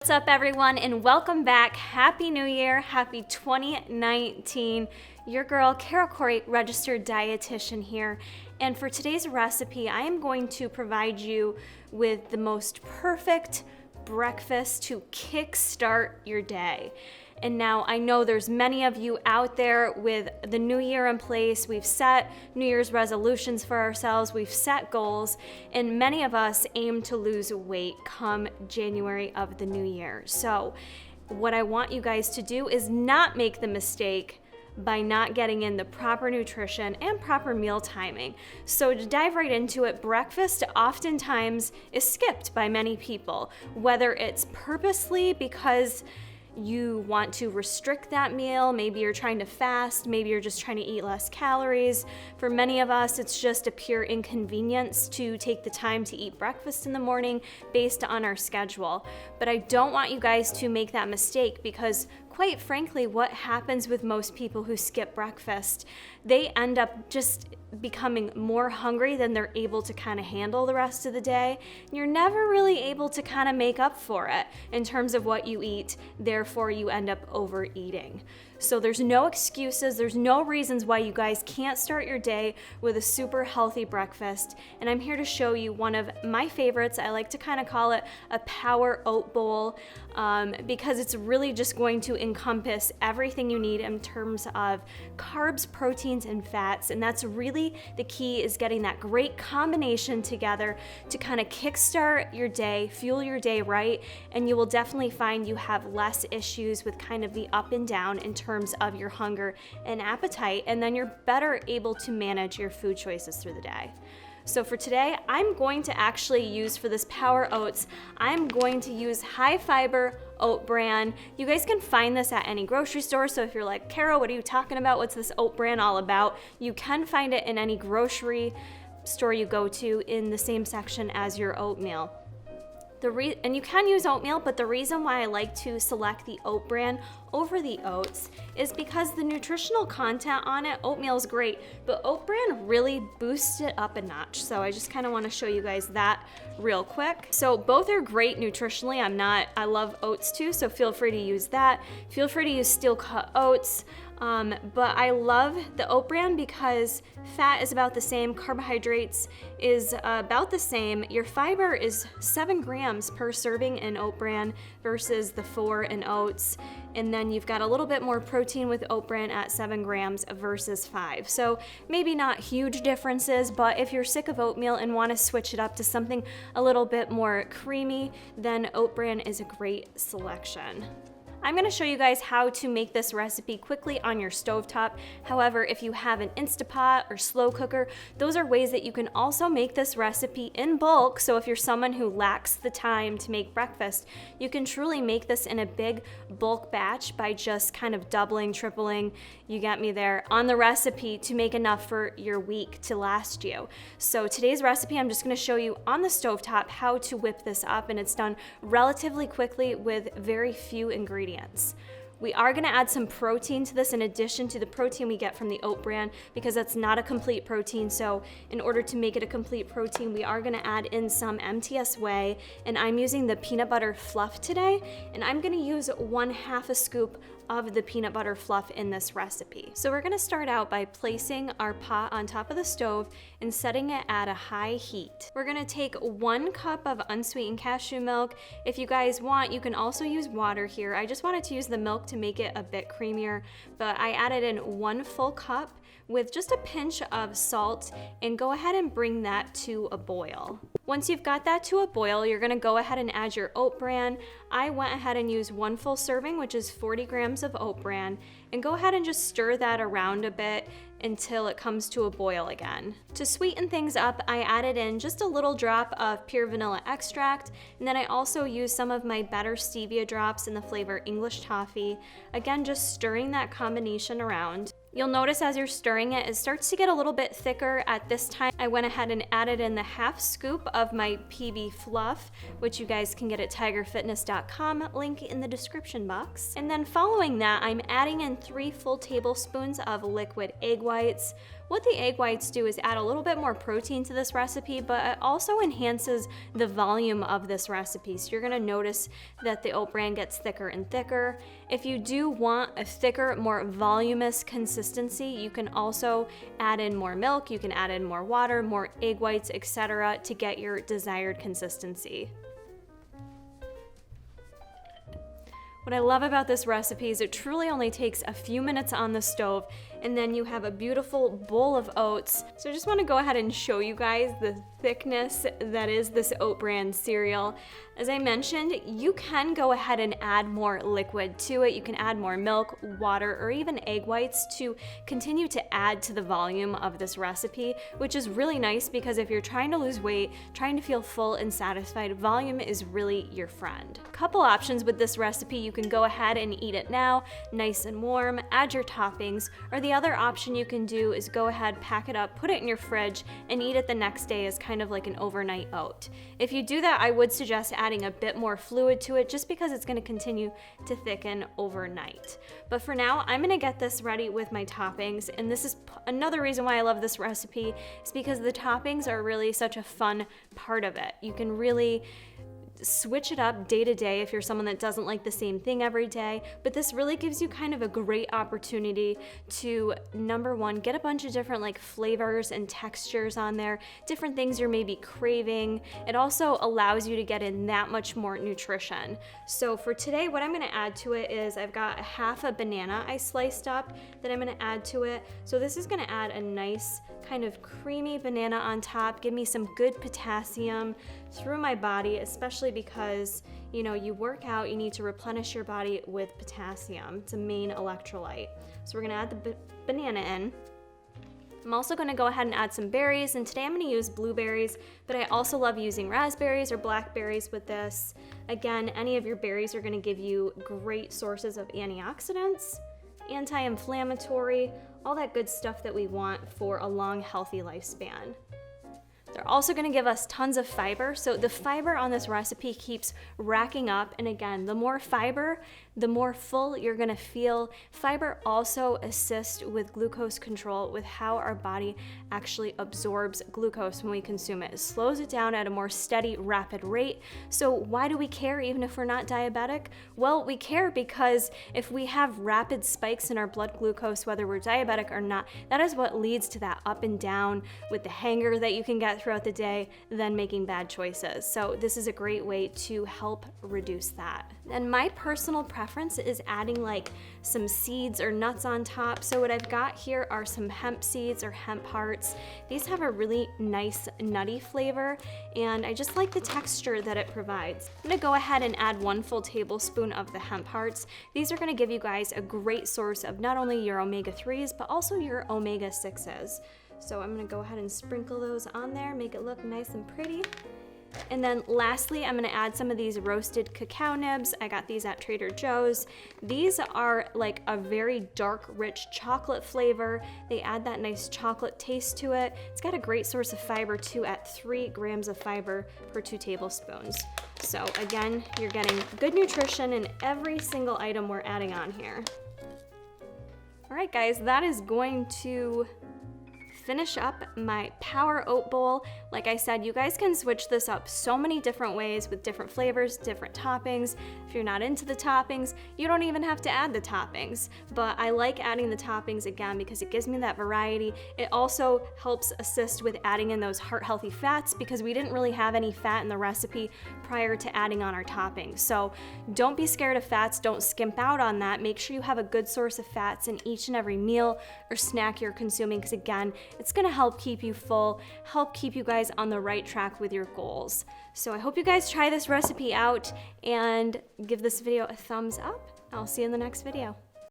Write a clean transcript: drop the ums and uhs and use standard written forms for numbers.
What's up, everyone, and welcome back. Happy New Year. Happy 2019. Your girl, Carol Corey, registered dietitian here. And for today's recipe, I am going to provide you with the most perfect breakfast to kickstart your day. And now I know there's many of you out there with the new year in place. We've set New Year's resolutions for ourselves. We've set goals, and many of us aim to lose weight come January of the new year. So what I want you guys to do is not make the mistake by not getting in the proper nutrition and proper meal timing. So to dive right into it, breakfast oftentimes is skipped by many people, whether it's purposely because you want to restrict that meal, maybe you're trying to fast, maybe you're just trying to eat less calories. For many of us, it's just a pure inconvenience to take the time to eat breakfast in the morning based on our schedule. But I don't want you guys to make that mistake, because quite frankly, what happens with most people who skip breakfast, they end up just becoming more hungry than they're able to kind of handle the rest of the day. You're never really able to kind of make up for it in terms of what you eat, therefore you end up overeating. So there's no excuses, there's no reasons why you guys can't start your day with a super healthy breakfast. And I'm here to show you one of my favorites. I like to kind of call it a power oat bowl, because it's really just going to encompass everything you need in terms of carbs, proteins, and fats. And that's really the key, is getting that great combination together to kind of kickstart your day, fuel your day right, and you will definitely find you have less issues with kind of the up and down in terms of your hunger and appetite, and then you're better able to manage your food choices through the day. So for today, I'm going to actually use, for this power oats, I'm going to use high fiber oat bran. You guys can find this at any grocery store. So if you're like, Carol, what are you talking about? What's this oat bran all about? You can find it in any grocery store you go to in the same section as your oatmeal. And you can use oatmeal, but the reason why I like to select the oat bran over the oats is because the nutritional content on it, oatmeal is great, but oat bran really boosts it up a notch. So I just kind of want to show you guys that real quick. So both are great nutritionally. I love oats too, so feel free to use that. Feel free to use steel cut oats. But I love the oat bran because fat is about the same, carbohydrates is about the same. Your fiber is 7 grams per serving in oat bran versus the 4 in oats. And then you've got a little bit more protein with oat bran at 7 grams versus 5. So maybe not huge differences, but if you're sick of oatmeal and want to switch it up to something a little bit more creamy, then oat bran is a great selection. I'm going to show you guys how to make this recipe quickly on your stovetop. However, if you have an Instapot or slow cooker, those are ways that you can also make this recipe in bulk. So if you're someone who lacks the time to make breakfast, you can truly make this in a big bulk batch by just kind of doubling, tripling, you get me there, on the recipe to make enough for your week to last you. So today's recipe, I'm just going to show you on the stovetop how to whip this up, and it's done relatively quickly with very few ingredients. We are going to add some protein to this in addition to the protein we get from the oat bran, because that's not a complete protein. So in order to make it a complete protein, we are going to add in some MTS whey, and I'm using the peanut butter fluff today, and I'm going to use 1/2 a scoop of the peanut butter fluff in this recipe. So we're going to start out by placing our pot on top of the stove and setting it at a high heat. We're going to take 1 cup of unsweetened cashew milk. If you guys want, you can also use water here. I just wanted to use the milk to make it a bit creamier, but I added in 1 full cup with just a pinch of salt, and go ahead and bring that to a boil. Once you've got that to a boil, you're gonna go ahead and add your oat bran. I went ahead and used 1 full serving, which is 40 grams of oat bran, and go ahead and just stir that around a bit until it comes to a boil again. To sweeten things up, I added in just a little drop of pure vanilla extract, and then I also used some of my better stevia drops in the flavor English toffee. Again, just stirring that combination around. You'll notice as you're stirring it, it starts to get a little bit thicker. At this time, I went ahead and added in the half scoop of my PB Fluff, which you guys can get at tigerfitness.com, link in the description box. And then following that, I'm adding in 3 full tablespoons of liquid egg whites. What the egg whites do is add a little bit more protein to this recipe, but it also enhances the volume of this recipe. So you're gonna notice that the oat bran gets thicker and thicker. If you do want a thicker, more voluminous consistency, you can also add in more milk, you can add in more water, more egg whites, etc. to get your desired consistency. What I love about this recipe is it truly only takes a few minutes on the stove, and then you have a beautiful bowl of oats. So I just want to go ahead and show you guys the thickness that is this oat bran cereal. As I mentioned, you can go ahead and add more liquid to it. You can add more milk, water, or even egg whites to continue to add to the volume of this recipe, which is really nice because if you're trying to lose weight, trying to feel full and satisfied, volume is really your friend. Couple options with this recipe: you can go ahead and eat it now, nice and warm, add your toppings, or the other option you can do is go ahead, pack it up, put it in your fridge, and eat it the next day as kind of like an overnight oat. If you do that, I would suggest adding a bit more fluid to it just because it's gonna continue to thicken overnight. But for now, I'm gonna get this ready with my toppings, and this is another reason why I love this recipe, is because the toppings are really such a fun part of it. You can really switch it up day to day if you're someone that doesn't like the same thing every day, but this really gives you kind of a great opportunity to, number one, get a bunch of different like flavors and textures on there, different things you're maybe craving. It also allows you to get in that much more nutrition. So for today, what I'm gonna add to it is I've got half a banana I sliced up that I'm gonna add to it. So this is gonna add a nice kind of creamy banana on top, give me some good potassium through my body, especially because, you know, you work out, you need to replenish your body with potassium. It's a main electrolyte. So we're gonna add the banana in. I'm also gonna go ahead and add some berries, and today I'm gonna use blueberries, but I also love using raspberries or blackberries with this. Again, any of your berries are gonna give you great sources of antioxidants, anti-inflammatory, all that good stuff that we want for a long, healthy lifespan. They're also gonna give us tons of fiber. So the fiber on this recipe keeps racking up. And again, the more fiber, the more full you're gonna feel. Fiber also assists with glucose control, with how our body actually absorbs glucose when we consume it. It slows it down at a more steady, rapid rate. So why do we care even if we're not diabetic? Well, we care because if we have rapid spikes in our blood glucose, whether we're diabetic or not, that is what leads to that up and down with the hanger that you can get throughout the day, then making bad choices. So this is a great way to help reduce that. And my personal preference is adding like some seeds or nuts on top. So what I've got here are some hemp seeds or hemp hearts. These have a really nice nutty flavor, and I just like the texture that it provides. I'm gonna go ahead and add 1 full tablespoon of the hemp hearts. These are gonna give you guys a great source of not only your omega-3s, but also your omega-6s. So I'm gonna go ahead and sprinkle those on there, make it look nice and pretty. And then lastly, I'm gonna add some of these roasted cacao nibs. I got these at Trader Joe's. These are like a very dark, rich chocolate flavor. They add that nice chocolate taste to it. It's got a great source of fiber too, at 3 grams of fiber per 2 tablespoons. So again, you're getting good nutrition in every single item we're adding on here. All right, guys, that is going to finish up my power oat bowl. Like I said, you guys can switch this up so many different ways with different flavors, different toppings. If you're not into the toppings, you don't even have to add the toppings. But I like adding the toppings again because it gives me that variety. It also helps assist with adding in those heart-healthy fats because we didn't really have any fat in the recipe prior to adding on our toppings. So don't be scared of fats, don't skimp out on that. Make sure you have a good source of fats in each and every meal or snack you're consuming, because again, it's gonna help keep you full, help keep you guys on the right track with your goals. So I hope you guys try this recipe out and give this video a thumbs up. I'll see you in the next video.